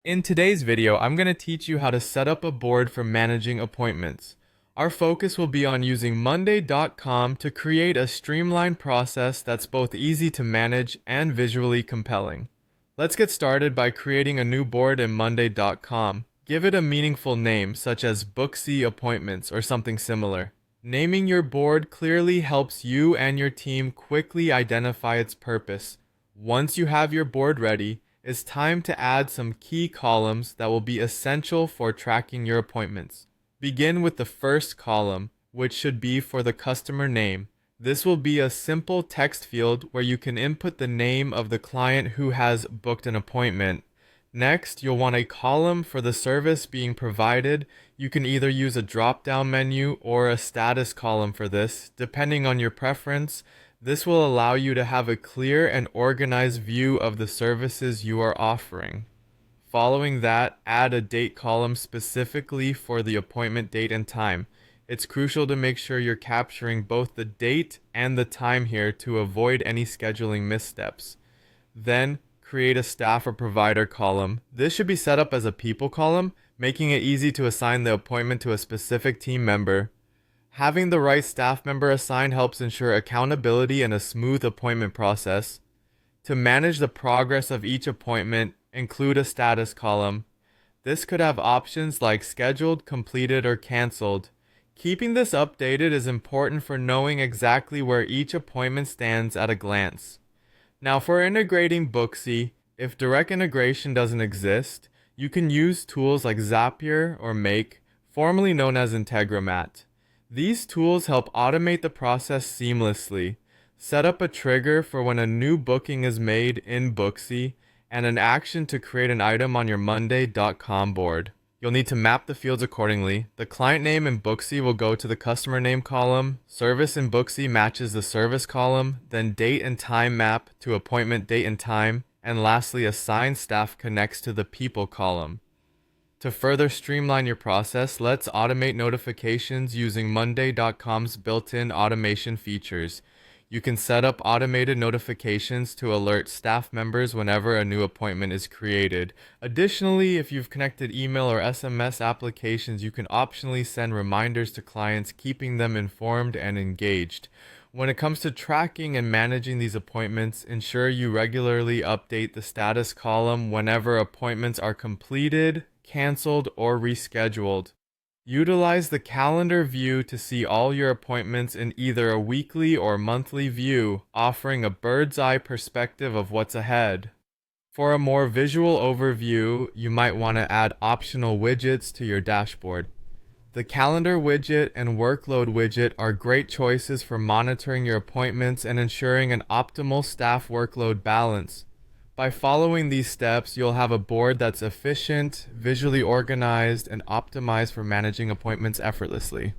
In today's video, I'm going to teach you how to set up a board for managing appointments. Our focus will be on using Monday.com to create a streamlined process that's both easy to manage and visually compelling. Let's get started by creating a new board in Monday.com. Give it a meaningful name, such as Booksy Appointments or something similar. Naming your board clearly helps you and your team quickly identify its purpose. Once you have your board ready, it's time to add some key columns that will be essential for tracking your appointments. Begin with the first column, which should be for the customer name. This will be a simple text field where you can input the name of the client who has booked an appointment. Next, you'll want a column for the service being provided. You can either use a drop-down menu or a status column for this, depending on your preference. This will allow you to have a clear and organized view of the services you are offering. Following that, add a date column specifically for the appointment date and time. It's crucial to make sure you're capturing both the date and the time here to avoid any scheduling missteps. Then, create a staff or provider column. This should be set up as a people column, making it easy to assign the appointment to a specific team member. Having the right staff member assigned helps ensure accountability and a smooth appointment process. To manage the progress of each appointment, include a status column. This could have options like scheduled, completed, or canceled. Keeping this updated is important for knowing exactly where each appointment stands at a glance. Now for integrating Booksy, if direct integration doesn't exist, you can use tools like Zapier or Make, formerly known as Integromat. These tools help automate the process seamlessly. Set up a trigger for when a new booking is made in Booksy and an action to create an item on your Monday.com board. You'll need to map the fields accordingly. The client name in Booksy will go to the customer name column, service in Booksy matches the service column, then date and time map to appointment date and time, and lastly assigned staff connects to the people column. To further streamline your process, let's automate notifications using Monday.com's built-in automation features. You can set up automated notifications to alert staff members whenever a new appointment is created. Additionally, if you've connected email or SMS applications, you can optionally send reminders to clients, keeping them informed and engaged. When it comes to tracking and managing these appointments, ensure you regularly update the status column whenever appointments are completed, canceled, or rescheduled. Utilize the calendar view to see all your appointments in either a weekly or monthly view, offering a bird's eye perspective of what's ahead. For a more visual overview, you might want to add optional widgets to your dashboard. The calendar widget and workload widget are great choices for monitoring your appointments and ensuring an optimal staff workload balance. By following these steps, you'll have a board that's efficient, visually organized, and optimized for managing appointments effortlessly.